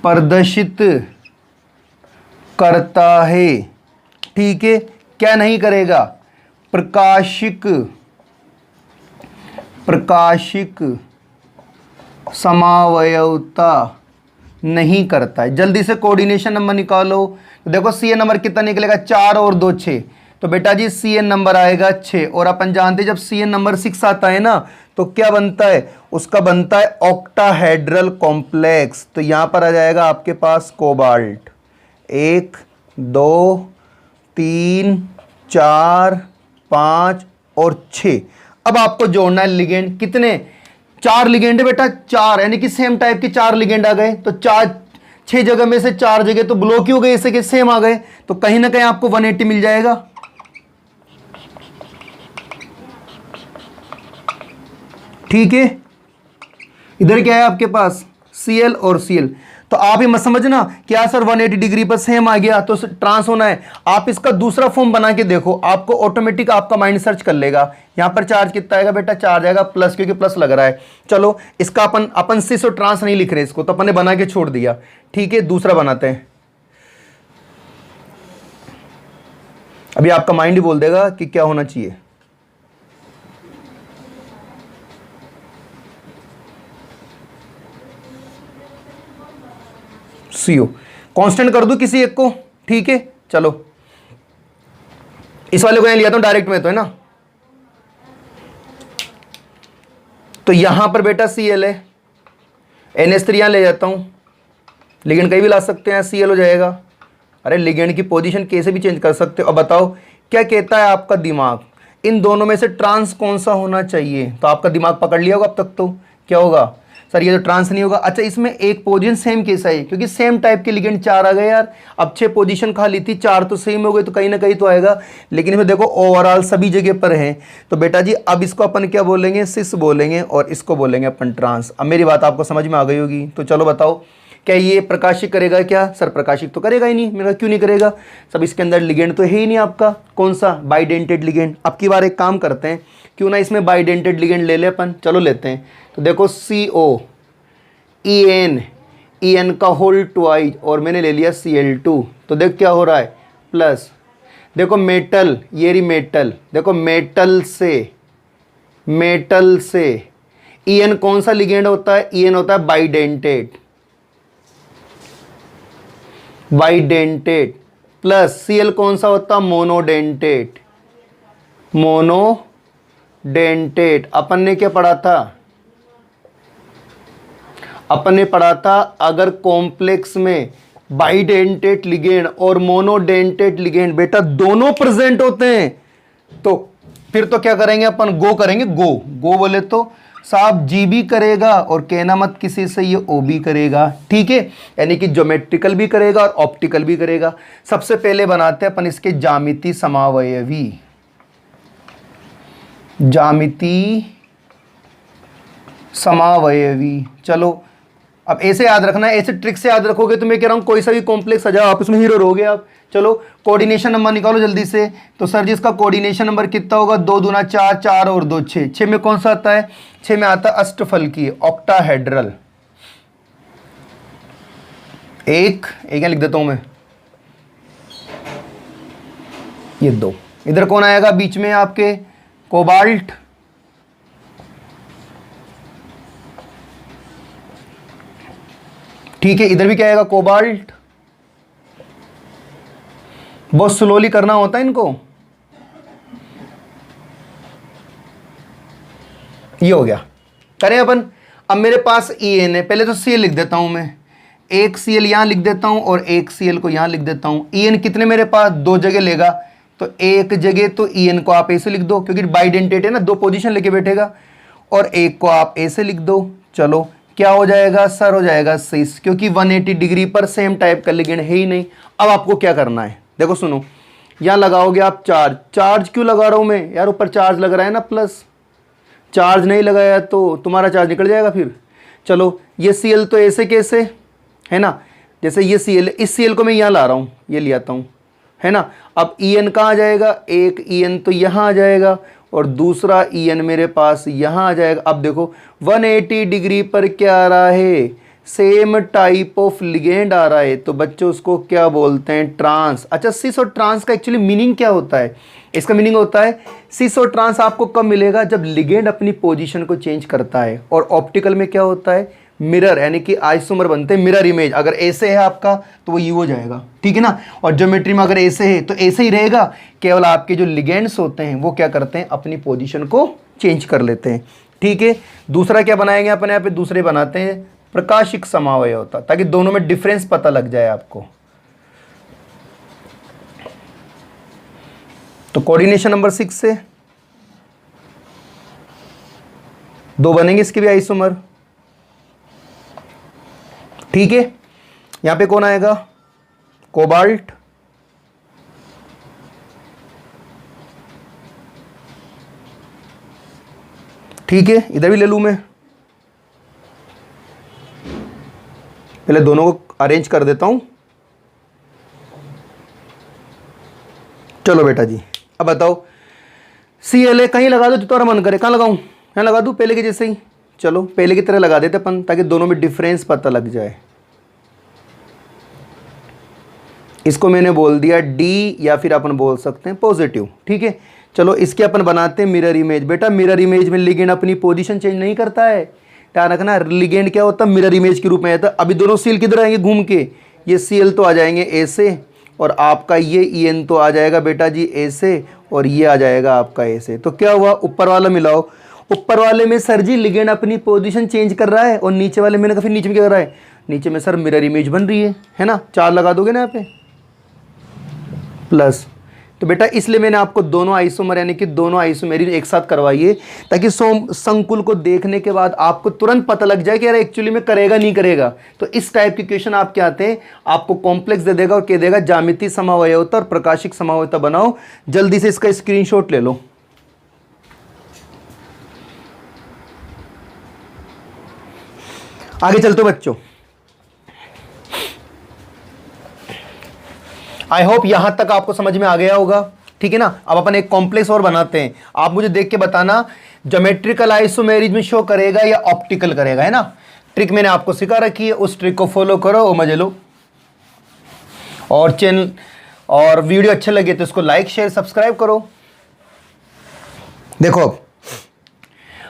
प्रदर्शित करता है, ठीक है। क्या नहीं करेगा, प्रकाशिक समवायवता नहीं करता है। जल्दी से कोऑर्डिनेशन नंबर निकालो। तो देखो CN नंबर कितना निकलेगा, 4 और 2 6, तो बेटा जी CN नंबर आएगा 6। और अपन जानते हैं जब CN नंबर 6 आता है ना तो क्या बनता है, उसका बनता है ऑक्टाहेड्रल कॉम्प्लेक्स। तो यहां पर आ जाएगा आपके पास कोबाल्ट 1 2 3 4 5 और 6। अब आपको जोड़ना है लिगेंड, कितने, 4 लिगेंड है बेटा, 4, यानी कि सेम टाइप के 4 लिगेंड आ गए। तो 6 जगह में से 4 जगह तो ब्लॉक ही हो गए, इससे के सेम आ गए, तो कहीं ना कहीं आपको 180 मिल जाएगा। ठीक है, इधर क्या है आपके पास Cl और Cl। तो आप ही मत समझना क्या सर 180 डिग्री पर सेम आ गया तो ट्रांस होना है। आप इसका दूसरा फॉर्म बना के देखो, आपको ऑटोमेटिक आपका माइंड सर्च कर लेगा। यहां पर चार्ज कितना आएगा बेटा, चार्ज आएगा प्लस, क्योंकि प्लस लग रहा है। चलो इसका अपन सिस और ट्रांस नहीं लिख रहे इसको, तो अपन ने बना के छोड़ दिया, ठीक है। दूसरा बनाते हैं, अभी आपका माइंड ही बोल देगा कि क्या होना चाहिए। CO कांस्टेंट कर दूं किसी एक को, ठीक है। चलो इस वाले को यहां लिया था डायरेक्ट में, तो है ना। तो यहां पर बेटा Cl है, NH3 यहां ले जाता हूं, लिगेंड कहीं भी ला सकते हैं, Cl हो जाएगा। अरे लिगेंड की पोजीशन कैसे भी चेंज कर सकते हो। अब बताओ क्या कहता है आपका दिमाग, इन दोनों में से ट्रांस कौन सा होना चाहिए। तो आपका दिमाग पकड़ लिया होगा अब तक, तो क्या होगा सर, ये तो ट्रांस नहीं होगा। अच्छा इसमें एक पोजीशन सेम कैसा है, क्योंकि सेम टाइप के लिगेंड 4 आ गए यार। अब 6 पोजीशन खाली थी, 4 तो सेम हो गए, तो कहीं ना कहीं तो आएगा। लेकिन इसमें देखो ओवरऑल सभी जगह पर है, तो बेटा जी अब इसको अपन क्या बोलेंगे, सिस बोलेंगे, और इसको बोलेंगे अपन ट्रांस। अब मेरी बात आपको समझ में आ गई होगी। तो चलो बताओ क्या ये प्रकाशित करेगा क्या, सर प्रकाशित तो करेगा ही नहीं। मेरा क्यों नहीं करेगा, सब इसके अंदर लिगेंड तो है ही नहीं आपका, कौन सा, बाइडेंटेड लिगेंड। अब की बार एक काम करते हैं, क्यों ना इसमें बाइडेंटेड लिगेंड ले ले अपन, चलो लेते हैं। तो देखो CO EN का होल ट्वाइस और मैंने ले लिया Cl2, तो देख क्या हो रहा है, प्लस। देखो मेटल, ये रही मेटल, देखो मेटल से EN कौन सा लिगेंड होता है, EN होता है बाइडेंटेड, प्लस Cl कौन सा होता है, मोनोडेंटेड। अपन ने क्या पढ़ा था, अपन ने पढ़ा था अगर कॉम्प्लेक्स में बाइडेंटेड लिगेंड और मोनोडेंटेड लिगेंड बेटा दोनों प्रेजेंट होते हैं, तो फिर तो क्या करेंगे अपन, गो करेंगे। गो बोले तो साहब G भी करेगा, और कहना मत किसी से, ये O भी करेगा, ठीक है। यानी कि ज्योमेट्रिकल भी करेगा और ऑप्टिकल भी करेगा। सबसे पहले बनाते हैं अपन इसके ज्यामिति समावयवी। चलो अब ऐसे याद रखना है, ऐसे ट्रिक से याद रखोगे तो मैं कह रहा हूं कोई सा भी कॉम्प्लेक्स आ जाओ आप उसमें हीरो रहोगे आप। चलो कोऑर्डिनेशन नंबर निकालो जल्दी से। तो सर जी इसका कोऑर्डिनेशन नंबर कितना होगा, 2 दूना 4, 4 और 2 6, 6 में कौन सा आता है, 6 में आता है अष्टफलकीय ऑक्टाहेड्रल। एक यहाँ लिख देता हूं मैं, ये 2, इधर कौन आएगा बीच में आपके, कोबाल्ट, ठीक है, इधर भी क्या आएगा, कोबाल्ट। बहुत स्लोली करना होता है इनको। ये हो गया, करें अपन। अब मेरे पास EN है, पहले तो Cl लिख देता हूं मैं, एक Cl यहां लिख देता हूं और एक Cl को यहां लिख देता हूं। EN कितने मेरे पास, 2 जगह लेगा, तो एक जगह तो EN को आप ऐसे लिख दो क्योंकि बाइडेंटेट है ना, 2 पोजीशन लेके बैठेगा, और एक को आप ऐसे लिख दो। चलो क्या हो जाएगा सर, हो जाएगा 6, क्योंकि 180 डिग्री पर सेम टाइप का लिगेंड है ही नहीं। अब आपको क्या करना है, देखो सुनो, यहां लगाओगे आप चार्ज। चार्ज क्यों लगा रहा हूं मैं यार, ऊपर चार्ज लग रहा है ना प्लस, चार्ज नहीं लगाया तो तुम्हारा चार्ज निकल जाएगा फिर। चलो ये Cl तो ऐसे कैसे है ना, जैसे ये Cl, इस Cl को मैं यहाँ ला रहा हूँ, ये ले आता हूँ है ना। अब EN कहाँ आ जाएगा, एक EN तो यहाँ आ जाएगा और दूसरा EN मेरे पास यहाँ आ जाएगा। अब देखो 180 डिग्री पर क्या आ रहा है, सेम टाइप ऑफ लिगेंड आ रहा है, तो बच्चों उसको क्या बोलते हैं, ट्रांस। अच्छा, सिस और ट्रांस का एक्चुअली मीनिंग क्या होता है, इसका मीनिंग होता है सिस और ट्रांस आपको कब मिलेगा, जब लिगेंड अपनी पोजीशन को चेंज करता है। और ऑप्टिकल में क्या होता है, मिरर, यानी कि आइसोमर बनते हैं, मिरर इमेज। अगर ऐसे है आपका तो वो यू हो जाएगा, ठीक है ना। और ज्योमेट्री में अगर ऐसे है तो ऐसे ही रहेगा, केवल आपके जो लिगेंड्स होते हैं वो क्या करते हैं, अपनी पोजीशन को चेंज कर लेते हैं, ठीक है। दूसरा क्या बनाएंगे अपन यहाँ पे, दूसरे बनाते हैं प्रकाशिक समन्वय होता, ताकि दोनों में डिफरेंस पता लग जाए आपको। तो कोऑर्डिनेशन नंबर 6 से 2 बनेंगे इसके भी आइसोमर, ठीक है। यहां पे कौन आएगा, कोबाल्ट, ठीक है। इधर भी ले लूं मैं, पहले दोनों को अरेंज कर देता हूं। चलो बेटा जी, अब बताओ Cl कहीं लगा दो जो तुम्हारा मन करे, कहां लगाऊं, यहां लगा दूं पहले के जैसे ही। चलो पहले की तरह लगा देते अपन, ताकि दोनों में डिफरेंस पता लग जाए। इसको मैंने बोल दिया D, या फिर अपन बोल सकते हैं पॉजिटिव, ठीक है। चलो इसके अपन बनाते हैं मिरर इमेज। बेटा मिरर इमेज में लिगेंड अपनी पोजीशन चेंज नहीं करता है, ध्यान रखना। लिगेंड क्या होता है, मिरर इमेज के रूप में आता है। अभी दोनों Cl किधर आएंगे घूम के, ये Cl तो आ जाएंगे ऐसे, और आपका ये EN तो आ जाएगा बेटा जी ऐसे, और ये आ जाएगा आपका ऐसे। तो क्या हुआ, ऊपर वाला मिलाओ, ऊपर वाले में सर जी लिगेंड अपनी पोजीशन चेंज कर रहा है, और नीचे वाले में फिर नीचे में क्या कर रहा है, नीचे में सर मिरर इमेज बन रही है ना। 4 लगा दोगे ना यहाँ पे प्लस। तो बेटा इसलिए मैंने आपको दोनों आइसोमर यानी कि दोनों आइसोमेरिज एक साथ करवाइए, ताकि संकुल को देखने के बाद आपको तुरंत पता लग जाए कि यार एक्चुअली में करेगा नहीं करेगा। तो इस टाइप के क्वेश्चन आपके आते हैं, आपको कॉम्प्लेक्स दे देगा और कह देगा ज्यामितीय समन्वयता और प्रकाशिक समन्वयता बनाओ। जल्दी से इसका स्क्रीनशॉट ले लो। आगे चलते बच्चों, आई होप यहां तक आपको समझ में आ गया होगा, ठीक है ना। अब अपन एक कॉम्प्लेक्स और बनाते हैं, आप मुझे देख के बताना ज्योमेट्रिकल आइसोमेरिज में शो करेगा या ऑप्टिकल करेगा, है ना। ट्रिक मैंने आपको सिखा रखी है, उस ट्रिक को फॉलो करो और मजे लो। और चैनल और वीडियो अच्छे लगे तो इसको लाइक शेयर सब्सक्राइब करो। देखो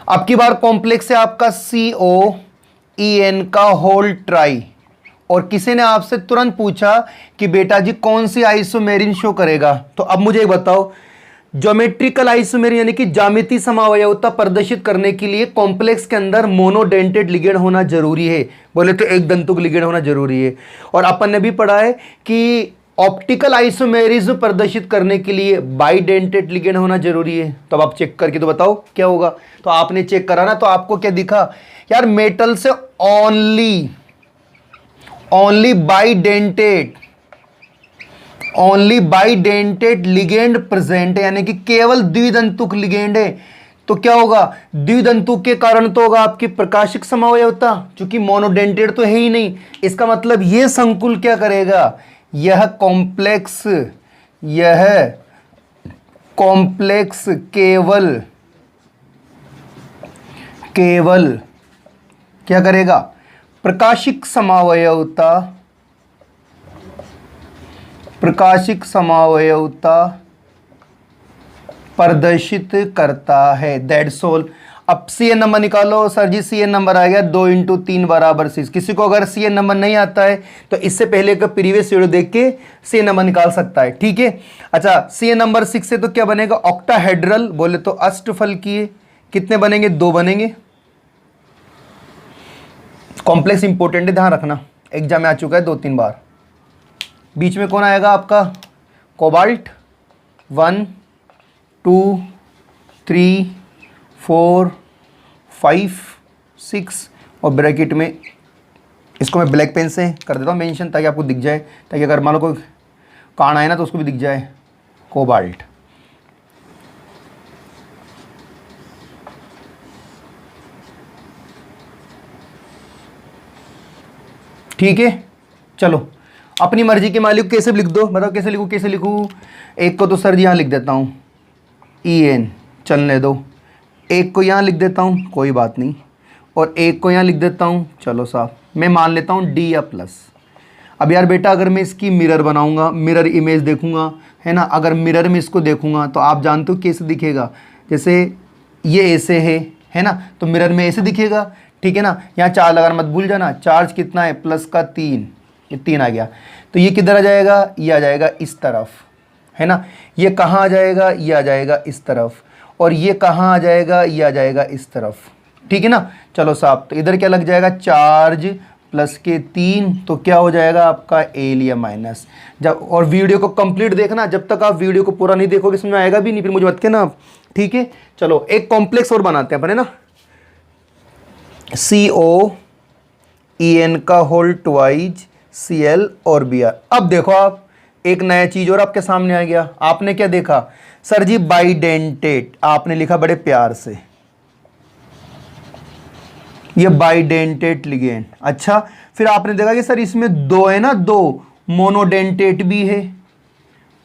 अब की बार कॉम्प्लेक्स है आपका COEN का होल ट्राई, और किसी ने आपसे तुरंत पूछा कि बेटा जी कौन सी आइसोमेरिन शो करेगा। तो अब मुझे एक बताओ, ज्योमेट्रिकल आइसोमेरिन यानी कि ज्यामितीय समन्वयता प्रदर्शित करने के लिए कॉम्प्लेक्स के अंदर मोनोडेंटेड लिगेंड होना जरूरी है, बोले तो एक दंतुक लिगेंड होना जरूरी है। और अपन ने भी पढ़ा है कि ऑप्टिकल आइसोमेरिज्म प्रदर्शित करने के लिए बाइडेंटेड लिगेंड होना जरूरी है। तो अब आप चेक करके तो बताओ क्या होगा। तो आपने चेक करा ना, तो आपको क्या दिखा यार, मेटल से ओनली बाइडेंटेड लिगेंड प्रेजेंट है, यानी कि केवल द्विदंतुक लिगेंड है। तो क्या होगा, द्विदंतुक के कारण तो होगा आपकी प्रकाशिक समन्वयता, क्योंकि मोनोडेंटेड तो है ही नहीं। इसका मतलब ये संकुल क्या करेगा, यह कॉम्प्लेक्स केवल क्या करेगा, प्रकाशिक समावयवता प्रदर्शित करता है। That's all. अब सी एन नंबर निकालो। सर जी सी एन नंबर आ गया 2 × 3 = 6। किसी को अगर सी एन नंबर नहीं आता है तो इससे पहले का प्रीवियस वीडियो देख के सी एन नंबर निकाल सकता है, ठीक है। अच्छा, सी एन नंबर 6 से तो क्या बनेगा, ऑक्टाहेड्रल, बोले तो अष्टफलकीय। कितने बनेंगे, 2 बनेंगे। कॉम्प्लेक्स इंपॉर्टेंट है, ध्यान रखना, एग्जाम में आ चुका है 2-3 बार। बीच में कौन आएगा आपका, कोबाल्ट। 1 2 3 4 5 6 और ब्रैकेट में इसको मैं ब्लैक पेन से कर देता हूँ मेंशन, ताकि आपको दिख जाए, ताकि अगर मान लो कोई कान आए ना तो उसको भी दिख जाए, कोबाल्ट। ठीक है, चलो अपनी मर्जी के मालिक कैसे भी लिख दो, बताओ कैसे लिखूँ, कैसे लिखूँ। एक को तो सर जी यहाँ लिख देता हूँ EN, चलने दो। एक को यहाँ लिख देता हूँ, कोई बात नहीं, और एक को यहाँ लिख देता हूँ, चलो साहब मैं मान लेता हूँ D या प्लस। अब यार बेटा अगर मैं इसकी मिरर बनाऊँगा, मिरर इमेज देखूँगा, है ना, अगर मिरर में इसको देखूँगा तो आप जानते हो कैसे दिखेगा, जैसे ये ऐसे है ना, तो मिरर में ऐसे दिखेगा, ठीक है ना। यहाँ 4 लगाना मत भूल जाना, चार्ज कितना है, प्लस का 3, ये 3 आ गया, तो ये किधर आ जाएगा, ये आ जाएगा इस तरफ, है ना। ये कहाँ आ जाएगा, ये आ जाएगा इस तरफ, और ये कहाँ आ जाएगा, ये आ जाएगा इस तरफ, ठीक है ना। चलो साहब, तो इधर क्या लग जाएगा, चार्ज प्लस के 3, तो क्या हो जाएगा आपका A लिया माइनस। जब और वीडियो को कंप्लीट देखना, जब तक आप वीडियो को पूरा नहीं देखोगे समझ में आएगा भी नहीं, फिर मुझे मत कहना आप, ठीक है। चलो एक कॉम्प्लेक्स और बनाते हैं अपन, है ना, COEN का होल ट्वाइज Cl और Br। अब देखो आप, एक नया चीज और आपके सामने आ गया। आपने क्या देखा, सर जी बाइडेंटेट, आपने लिखा बड़े प्यार से, ये बाइडेंटेट लिगेंड। अच्छा, फिर आपने देखा कि सर इसमें 2 है ना, 2 मोनोडेंटेट भी है,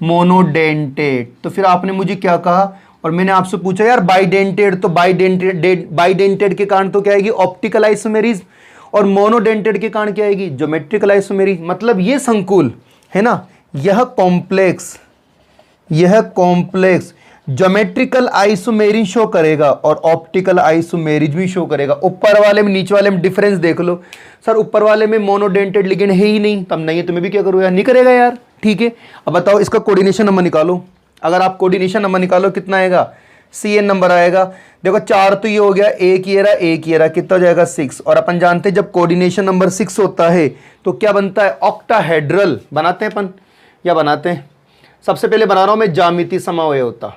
मोनोडेंटेट। तो फिर आपने मुझे क्या कहा, और मैंने आपसे पूछा यार बाइडेंटेट, तो बाइडेंटेट के कारण तो क्या आएगी, ऑप्टिकल आइसोमेरिज्म, और मोनोडेंटेट के कारण क्या आएगी, ज्योमेट्रिकल आइसोमेरिज्म। मतलब ये संकुल है ना, यह कॉम्प्लेक्स ज्योमेट्रिकल आइसोमेरिज्म शो करेगा और ऑप्टिकल आइसोमेरिज्म भी शो करेगा। ऊपर वाले में नीचे वाले में डिफरेंस देख लो, सर ऊपर वाले में मोनोडेंटेट लिगेंड है ही नहीं, तब नहीं है तो मैं भी क्या करूँ यार, नहीं करेगा यार, ठीक है। अब बताओ इसका कोऑर्डिनेशन नंबर निकालो। अगर आप कोऑर्डिनेशन नंबर निकालो कितना आएगा, CN नंबर आएगा। देखो 4 तो ये हो गया, एक ये रहा, एक ये रहा, कितना हो जाएगा 6। और अपन जानते हैं जब कोऑर्डिनेशन नंबर 6 होता है तो क्या बनता है, ऑक्टाहेड्रल बनाते हैं अपन, या बनाते हैं। सबसे पहले बना रहा हूं मैं ज्यामिति समवयवता,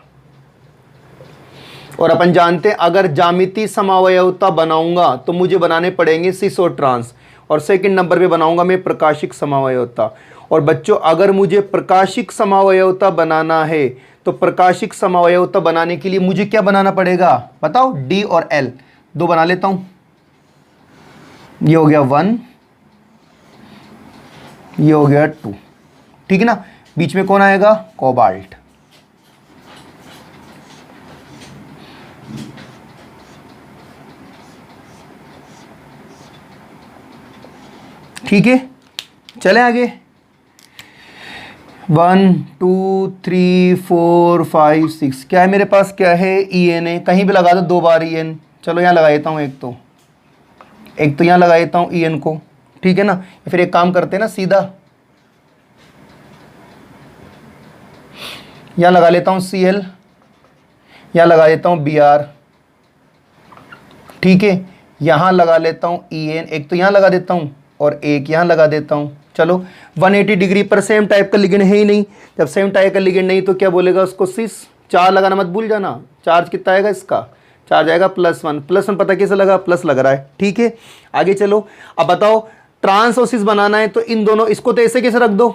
और अपन जानते हैं अगर ज्यामिति समवयवता बनाऊंगा तो मुझे बनाने पड़ेंगे सिस और ट्रांस, और सेकंड नंबर पे बनाऊंगा मैं प्रकाशिक समवयवता। और बच्चों अगर मुझे प्रकाशिक समवयवता बनाना है तो प्रकाशिक समवयवता बनाने के लिए मुझे क्या बनाना पड़ेगा बताओ, D और L 2 बना लेता हूं। ये हो गया 1, ये हो गया 2, ठीक है ना। बीच में कौन आएगा, कोबाल्ट। ठीक है, चले आगे। 1 2 3 4 5 6 क्या है मेरे पास, क्या है, EN है। कहीं भी लगा दो 2 बार EN। चलो यहाँ लगा देता हूँ, एक तो यहाँ लगा देता हूँ EN को, ठीक है ना। फिर एक काम करते हैं ना, सीधा यहाँ लगा लेता हूँ CL, यहाँ लगा देता हूँ BR, ठीक है। यहाँ लगा लेता हूँ EN, एक तो यहाँ लगा देता हूँ और एक यहाँ लगा देता हूँ। चलो 180 डिग्री पर सेम टाइप का लिगेंड है ही नहीं, जब सेम टाइप का लिगेंड नहीं तो क्या बोलेगा उसको, सिस। 4 लगाना मत भूल जाना, चार्ज कितना आएगा इसका, चार्ज आएगा +1। +1 पता कैसे लगा, प्लस लग रहा है, ठीक है। आगे चलो, अब बताओ ट्रांस और सिस बनाना है तो इन दोनों, इसको तो ऐसे कैसे रख दो,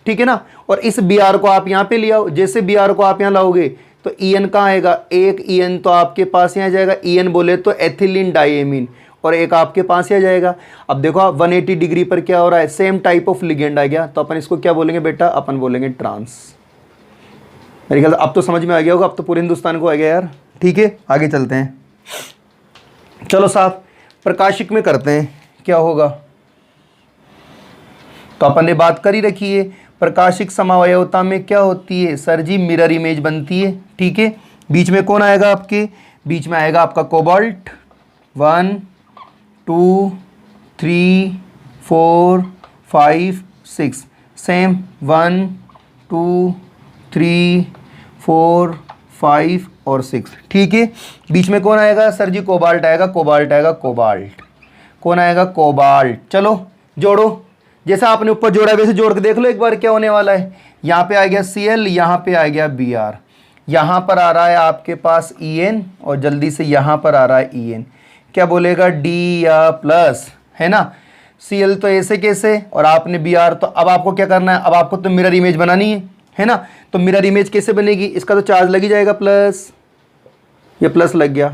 ठीक है ना। और इस BR को आप यहाँ पे ले आओ, जैसे BR को आप यहाँ लाओगे तो EN कहाँ आएगा, एक EN तो आपके पास यहाँ जाएगा, EN बोले तो एथिलीन डाइएमीन, और एक आपके पास ही आ जाएगा। अब देखो आप 180 डिग्री पर क्या हो रहा है, सेम टाइप ऑफ लिगेंड आ गया, तो अपन इसको क्या बोलेंगे बेटा, अपन बोलेंगे ट्रांस। मेरे ख्याल अब तो समझ में आ गया होगा, अब तो पूरे हिंदुस्तान को आ गया यार। ठीक है, आगे चलते हैं। चलो साहब, प्रकाशिक में करते हैं क्या होगा। तो अपन ने बात कर ही रखी है, प्रकाशिक समावयवता में क्या होती है सर जी, मिरर इमेज बनती है। ठीक है, बीच में कौन आएगा आपके, बीच में आएगा आपका कोबाल्ट। 1 2 3 4 5 6, सेम 1 2 3 4 5 और 6। ठीक है, बीच में कौन आएगा सर जी, कोबाल्ट आएगा, कोबाल्ट आएगा, कोबाल्ट। कौन आएगा, कोबाल्ट। चलो जोड़ो, जैसा आपने ऊपर जोड़ा वैसे जोड़ के देख लो एक बार क्या होने वाला है। यहाँ पे आ गया Cl, यहाँ पे आ गया Br, यहाँ पर आ रहा है आपके पास En, और जल्दी से यहाँ पर आ रहा है En। क्या बोलेगा, D या प्लस, है ना। Cl तो ऐसे कैसे, और आपने Br, तो अब आपको क्या करना है, अब आपको तो मिरर इमेज बनानी है ना। तो मिरर इमेज कैसे बनेगी, इसका तो चार्ज लग ही जाएगा प्लस, ये प्लस लग गया।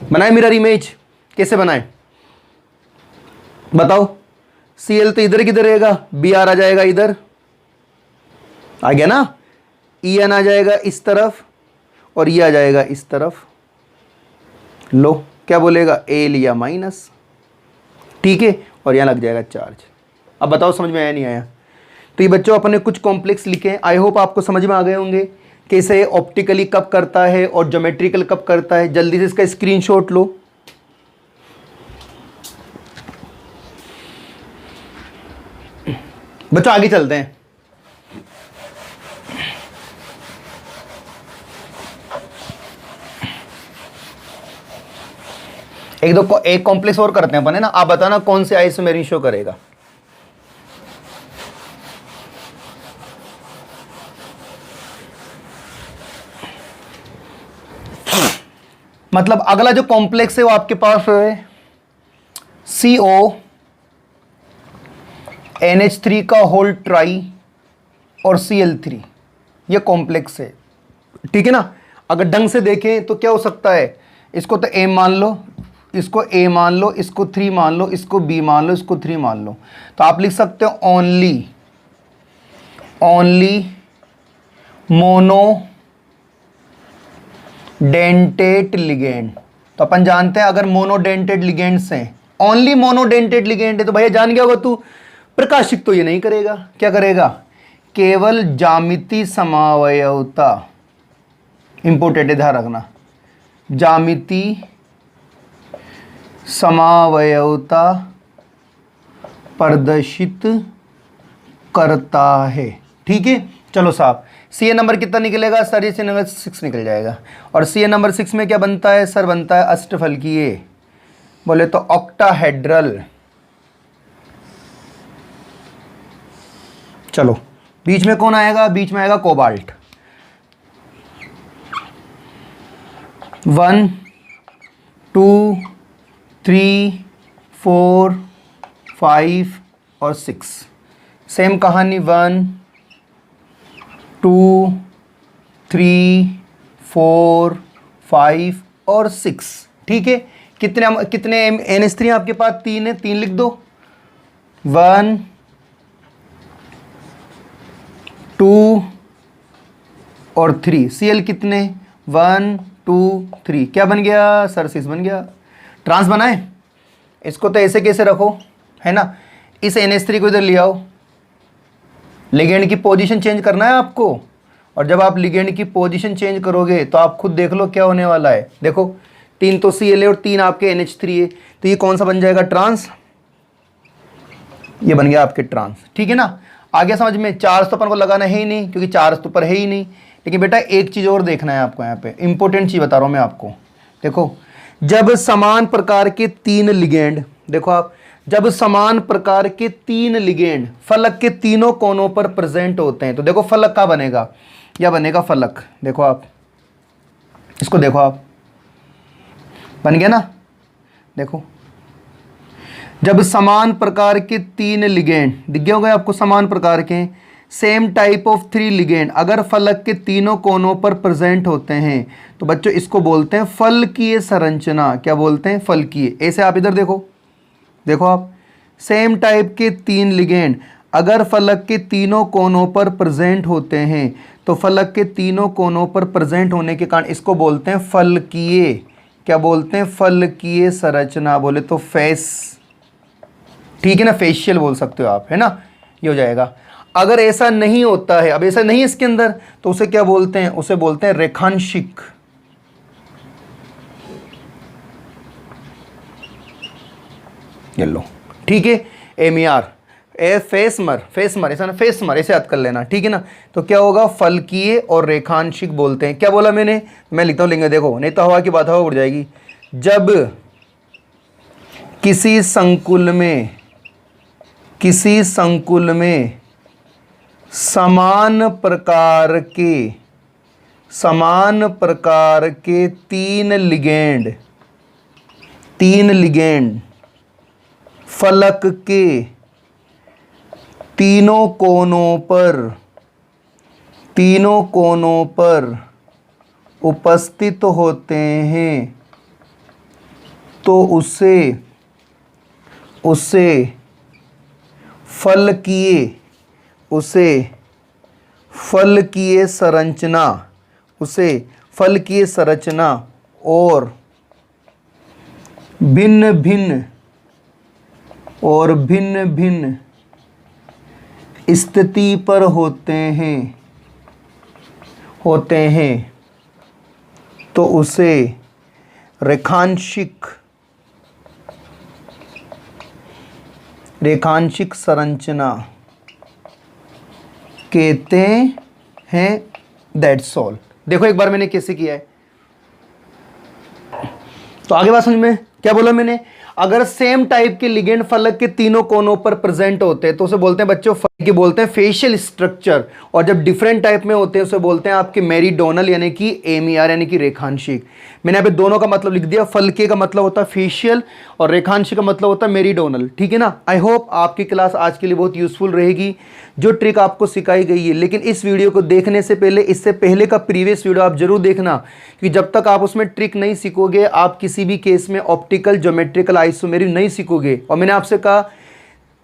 बनाए मिरर इमेज, कैसे बनाए बताओ। Cl तो इधर किधर रहेगा, Br आ जाएगा इधर, आ गया ना। En आ जाएगा इस तरफ, और ये आ जाएगा इस तरफ। लो क्या बोलेगा, A लिया माइनस, ठीक है, और यहाँ लग जाएगा चार्ज। अब बताओ समझ में आया नहीं आया। तो ये बच्चों अपने कुछ कॉम्प्लेक्स लिखे हैं, आई होप आपको समझ में आ गए होंगे कैसे ऑप्टिकली कब करता है और ज्योमेट्रिकल कब करता है। जल्दी से इसका स्क्रीनशॉट लो। बच्चों आगे चलते हैं। एक कॉम्प्लेक्स और करते हैं अपन, है ना। आप बताना कौन से आइसोमेर शो करेगा। मतलब अगला जो कॉम्प्लेक्स है वो आपके पास है CO NH3 का होल ट्राई और Cl3, ये कॉम्प्लेक्स है। ठीक है ना। अगर ढंग से देखें तो क्या हो सकता है, इसको तो A मान लो, इसको A मान लो, इसको 3 मान लो, इसको B मान लो, इसको 3 मान लो। तो आप लिख सकते हो ओनली मोनो डेंटेट लिगेंड। तो अपन जानते हैं अगर मोनोडेंटेड लिगेंड्स हैं, ओनली मोनोडेंटेड लिगेंड है, तो भैया जान गया होगा तू, प्रकाशिक तो ये नहीं करेगा। क्या करेगा, केवल ज्यामिति समावयवता, इंपोर्टेंट है ध्यान रखना, ज्यामिति समावयवता प्रदर्शित करता है। ठीक है, चलो साहब, Ca नंबर कितना निकलेगा सर, Ca नंबर 6 निकल जाएगा। और Ca नंबर 6 में क्या बनता है सर, बनता है अष्टफलकीय, बोले तो ऑक्टाहेड्रल। चलो बीच में कौन आएगा, बीच में आएगा कोबाल्ट। 1 2 3 4 5 और 6, सेम कहानी 1 2 3 4 5 और 6। ठीक है, कितने NH3 आपके पास, 3 है, 3 लिख दो। 1 2 और 3। Cl कितने, 1 2 3, क्या बन गया सर, 6 बन गया। ट्रांस बनाए, इसको तो ऐसे कैसे रखो, है ना। इस NH3 को इधर ले आओ, लिगेंड की पोजीशन चेंज करना है आपको, और जब आप लिगेंड की पोजीशन चेंज करोगे तो आप खुद देख लो क्या होने वाला है। देखो 3 तो Cl है और 3 आपके NH3 है, तो ये कौन सा बन जाएगा, ट्रांस। ये बन गया आपके ट्रांस। ठीक है ना, आगे समझ में। चार्ज तो अपन को लगाना है ही नहीं, क्योंकि चार्ज तो ऊपर है ही नहीं। लेकिन बेटा एक चीज़ और देखना है आपको, यहाँ पे इंपॉर्टेंट चीज़ बता रहा हूँ मैं आपको। देखो जब समान प्रकार के 3 लिगेंड, देखो आप, जब समान प्रकार के 3 लिगेंड फलक के तीनों कोनों पर प्रेजेंट होते हैं, तो देखो फलक का बनेगा, या बनेगा फलक। देखो आप इसको, देखो आप, बन गया ना। देखो जब समान प्रकार के 3 लिगेंड, दिख गए होंगे आपको, समान प्रकार के same type of three ligand अगर फलक के तीनों कोनों पर प्रेजेंट होते हैं तो बच्चों इसको बोलते हैं फलकीय संरचना। क्या बोलते हैं? फलकीय। ऐसे आप इधर देखो, देखो आप, सेम टाइप के तीन लिगेंड अगर फलक के तीनों कोनों पर प्रेजेंट होते हैं तो फलक के तीनों कोनों पर प्रेजेंट होने के कारण इसको बोलते हैं फलकीय। क्या बोलते हैं? फलकीय संरचना। बोले तो फेस, ठीक है ना, फेशियल बोल सकते हो आप, है ना, ये हो जाएगा। अगर ऐसा नहीं होता है, अब ऐसा नहीं है इसके अंदर, तो उसे क्या बोलते हैं? उसे बोलते हैं रेखांशिक। ये लो, ठीक है, MER फेसमर ऐसा ना, फेसमर ऐसे याद कर लेना, ठीक है ना। तो क्या होगा? फलकीय और रेखांशिक बोलते हैं। क्या बोला मैंने? मैं लिखता हूं, लिंग देखो, नहीं तो हवा की बात हवा उड़ जाएगी। जब किसी संकुल में समान प्रकार के तीन लिगेंड फलक के तीनों कोनों पर उपस्थित होते हैं तो उसे फलकीय संरचना और भिन्न भिन्न स्थिति पर होते हैं तो उसे रेखांशिक संरचना कहते हैं। That's all. देखो एक बार मैंने कैसे किया है, तो आगे बात समझ में। क्या बोला मैंने? अगर सेम टाइप के लिगेंड फलक के तीनों कोनों पर प्रेजेंट होते हैं तो उसे बोलते हैं बच्चों के बोलते हैं फेशियल स्ट्रक्चर, और जब डिफरेंट टाइप में होते हैं उसे बोलते हैं आपके मेरीडोनल यानी कि MER यानी कि रेखांशिक। मैंने यहाँ पे दोनों का मतलब लिख दिया। फलके का मतलब होता है फेशियल और रेखांशिक का मतलब होता है मेरीडोनल, ठीक है ना। आई होप आपकी क्लास आज के लिए बहुत यूजफुल रहेगी, जो ट्रिक आपको सिखाई गई है। लेकिन इस वीडियो को देखने से पहले, इससे पहले का प्रीवियस वीडियो आप जरूर देखना, कि जब तक आप उसमें ट्रिक नहीं सीखोगे आप किसी भी केस में ऑप्टिकल, ज्योमेट्रिकल, आइसोमेरिक नहीं सीखोगे। और मैंने आपसे कहा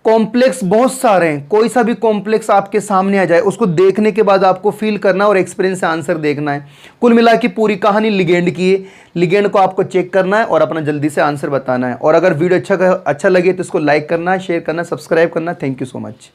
कॉम्प्लेक्स बहुत सारे हैं, कोई सा भी कॉम्प्लेक्स आपके सामने आ जाए उसको देखने के बाद आपको फील करना और एक्सपीरियंस से आंसर देखना है। कुल मिला के पूरी कहानी लिगेंड की है। लिगेंड को आपको चेक करना है और अपना जल्दी से आंसर बताना है। और अगर वीडियो अच्छा लगे तो इसको लाइक करना, शेयर करना, सब्सक्राइब करना। Thank you so much.